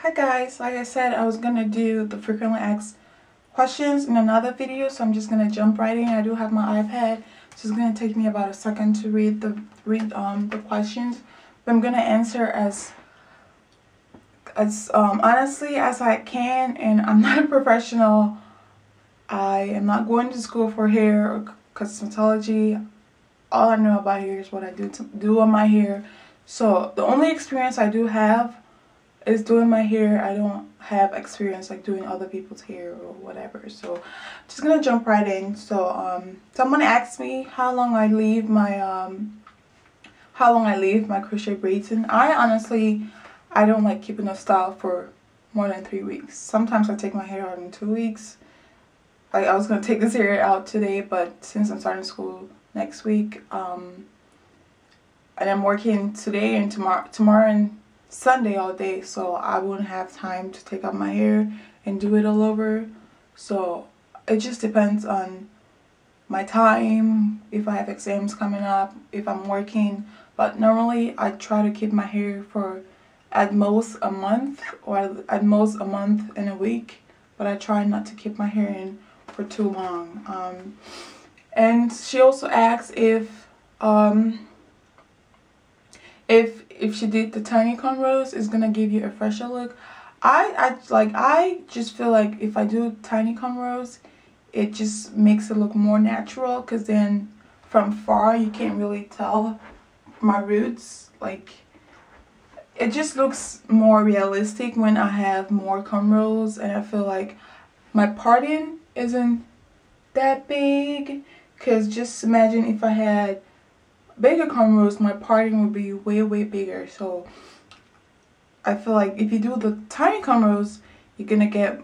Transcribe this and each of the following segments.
Hi guys, like I said, I was gonna do the frequently asked questions in another video, so I'm just gonna jump right in. I do have my iPad, so it's gonna take me about a second to read the questions, but I'm gonna answer as honestly as I can. And I'm not a professional. I am not going to school for hair or cosmetology. All I know about hair is what I do on my hair. So the only experience I do have is doing my hair. I don't have experience like doing other people's hair or whatever. So just gonna jump right in. So someone asked me how long I leave my crochet braids in. I don't like keeping a style for more than 3 weeks. Sometimes I take my hair out in 2 weeks. I was gonna take this hair out today, but since I'm starting school next week, and I'm working today and tomorrow and Sunday all day, so I wouldn't have time to take out my hair and do it all over. So it just depends on my time, if I have exams coming up, if I'm working. But normally I try to keep my hair for at most a month, or at most a month and a week, but I try not to keep my hair in for too long. And she also asked if she did the tiny cornrows, it's gonna give you a fresher look. I just feel like if I do tiny cornrows, it just makes it look more natural, because then from far you can't really tell my roots. Like, it just looks more realistic when I have more cornrows, and I feel like my parting isn't that big, because just imagine if I had bigger cornrows, my parting would be way bigger. So I feel like if you do the tiny cornrows, you're gonna get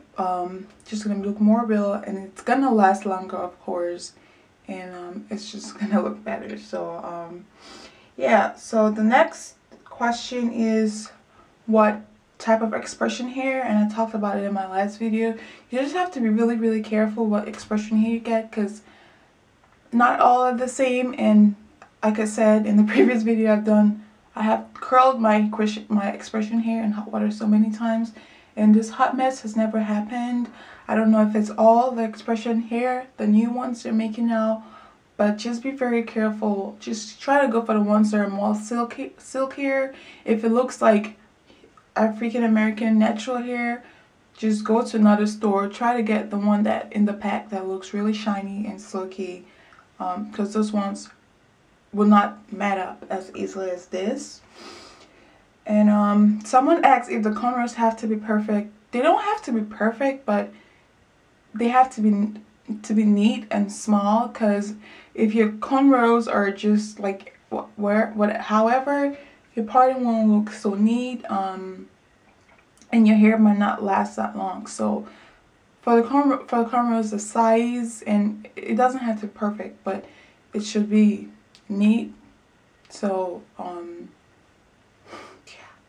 just gonna look more real, and it's gonna last longer, of course, and it's just gonna look better. So yeah, so the next question is what type of expression hair, and I talked about it in my last video. You just have to be really careful what expression hair you get, because not all are the same. And like I said in the previous video I have curled my expression hair in hot water so many times, and this hot mess has never happened. I don't know if it's all the expression hair, the new ones they're making now, but just be very careful. Just try to go for the ones that are more silkier. If it looks like African American natural hair, just go to another store. Try to get the one that in the pack that looks really shiny and silky, because those ones will not mat up as easily as this. And someone asked if the cornrows have to be perfect. They don't have to be perfect, but they have to be neat and small, because if your cornrows are just like however, your parting won't look so neat, and your hair might not last that long. So for the cornrows, the size, and it doesn't have to be perfect, but it should be neat. So yeah,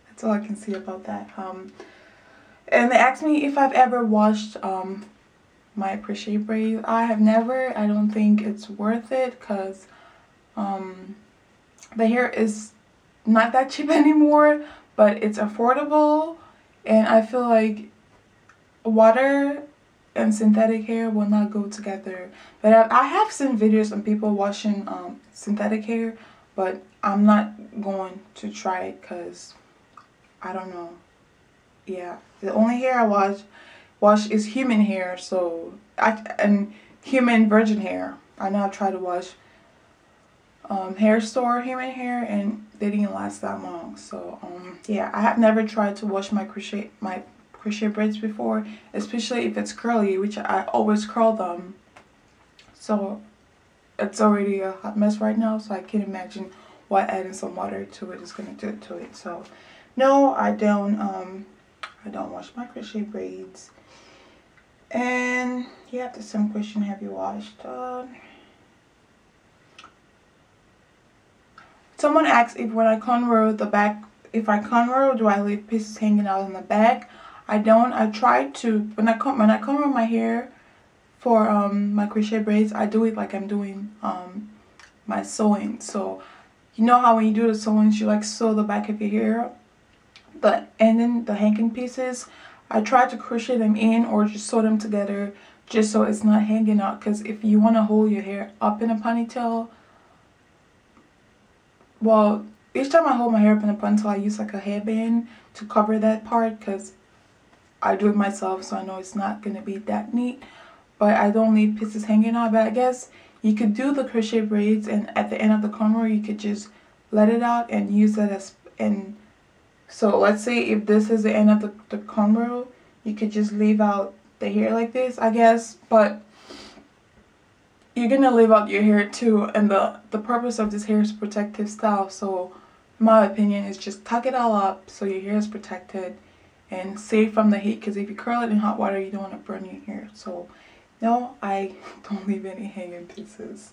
that's all I can say about that. And they asked me if I've ever washed my crochet braids. I have never. I don't think it's worth it, because the hair is not that cheap anymore, but it's affordable, and I feel like water and synthetic hair will not go together. But I have seen videos of people washing synthetic hair, but I'm not going to try it, because I don't know. Yeah, the only hair I wash is human hair, and human virgin hair. I know I've tried to wash hair store human hair, and they didn't last that long. So yeah, I have never tried to wash my crochet braids before, especially if it's curly, which I always curl them. So it's already a hot mess right now, so I can't imagine what adding some water to it is going to do to it. So no, I don't wash my crochet braids. And yeah, the same question, have you washed someone asked if when I cornrow the back, if I cornrow, do I leave pieces hanging out in the back? I don't. I try to, when I cornrow my hair for my crochet braids, I do it like I'm doing my sewing. So you know how when you do the sewing, you like sew the back of your hair? the hanging pieces, I try to crochet them in or just sew them together just so it's not hanging out. Because if you want to hold your hair up in a ponytail, well, each time I hold my hair up in a ponytail, I use like a hairband to cover that part because I do it myself, so I know it's not going to be that neat. But I don't leave pieces hanging out. But I guess you could do the crochet braids, and at the end of the cornrow you could just let it out and use that as, and so let's say if this is the end of the cornrow, you could just leave out the hair like this, I guess. But you're gonna leave out your hair too, and the purpose of this hair is protective style. So in my opinion, is just tuck it all up so your hair is protected and safe from the heat, because if you curl it in hot water, you don't want to burn your hair. So no, I don't leave any hanging pieces.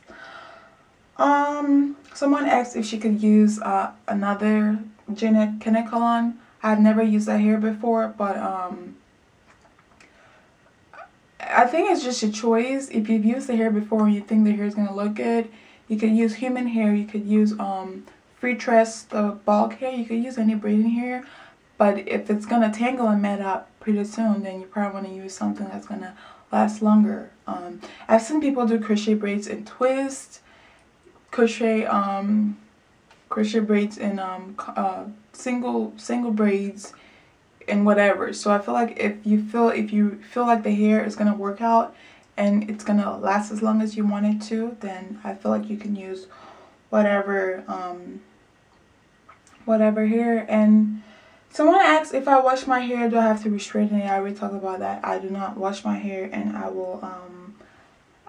Someone asked if she could use another Janet Kanekalon. I've never used that hair before, but I think it's just your choice. If you've used the hair before and you think the hair is gonna look good, you could use human hair. You could use free tress, the bulk hair. You could use any braiding hair, but if it's gonna tangle and mat up pretty soon, then you probably want to use something that's gonna last longer. I've seen people do crochet braids in twist, crochet braids in single braids and whatever. So I feel like if you feel like the hair is gonna work out and it's gonna last as long as you want it to, then I feel like you can use whatever hair. And someone asked if I wash my hair, do I have to re-straighten it? I already talked about that. I do not wash my hair, and I will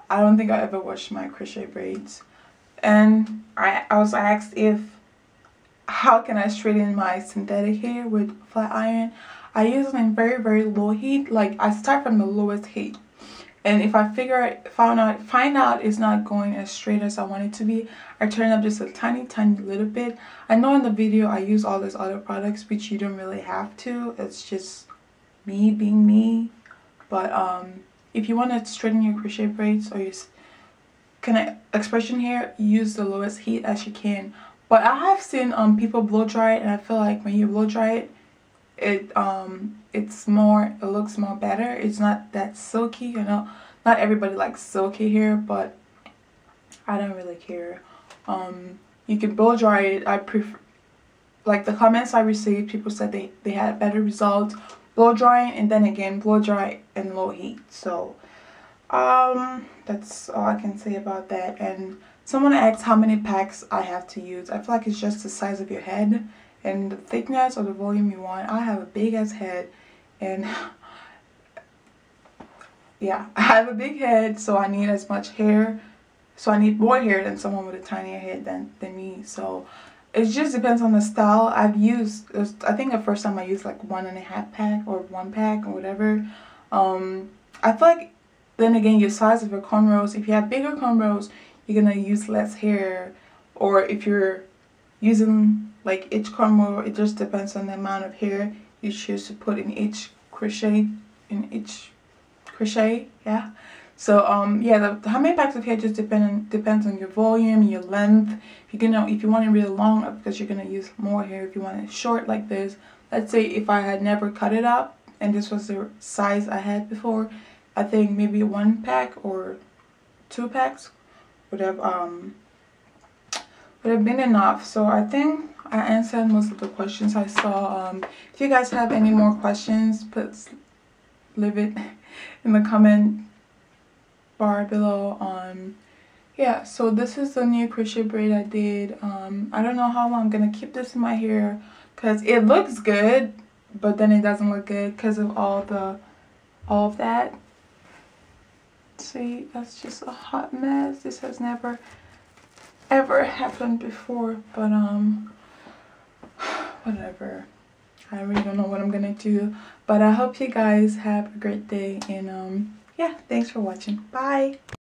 I don't think I ever washed my crochet braids. And I was asked how can I straighten my synthetic hair with flat iron. I use it in very low heat. Like, I start from the lowest heat, and if I find out it's not going as straight as I want it to be, I turn it up just a tiny little bit. I know in the video I use all these other products, which you don't really have to. It's just me being me. But if you want to straighten your crochet braids or your expression hair, use the lowest heat as you can. But I have seen people blow dry it, and I feel like when you blow dry it, it looks more better. It's not that silky, you know. Not everybody likes silky hair, but I don't really care. You can blow dry it. I prefer, like, the comments I received, people said they had better results blow drying, and then again blow dry in low heat. So that's all I can say about that. And someone asked how many packs I have to use. I feel like it's just the size of your head and the thickness or the volume you want. I have a big ass head, and yeah, I have a big head, so I need as much hair. So I need more hair than someone with a tinier head than me. So it just depends on the style. I've used, I think the first time I used like 1.5 pack or 1 pack or whatever. I feel like, then again, your size of your cornrows, if you have bigger cornrows, you're gonna use less hair. Or if you're using like each cornrow, it just depends on the amount of hair you choose to put in each crochet, yeah. So yeah, how many packs of hair just depends on your volume, your length. If you want it really long, because you're gonna use more hair. If you want it short like this, let's say if I had never cut it up and this was the size I had before, I think maybe 1 pack or 2 packs would have been enough. So I think I answered most of the questions I saw. If you guys have any more questions, please leave it in the comment bar below. Yeah, so this is the new crochet braid I did. I don't know how long I'm gonna keep this in my hair, because it looks good, but then it doesn't look good because of all of that. See, that's just a hot mess. This has never ever happened before, but whatever. I really don't know what I'm gonna do, but I hope you guys have a great day, and yeah, thanks for watching. Bye.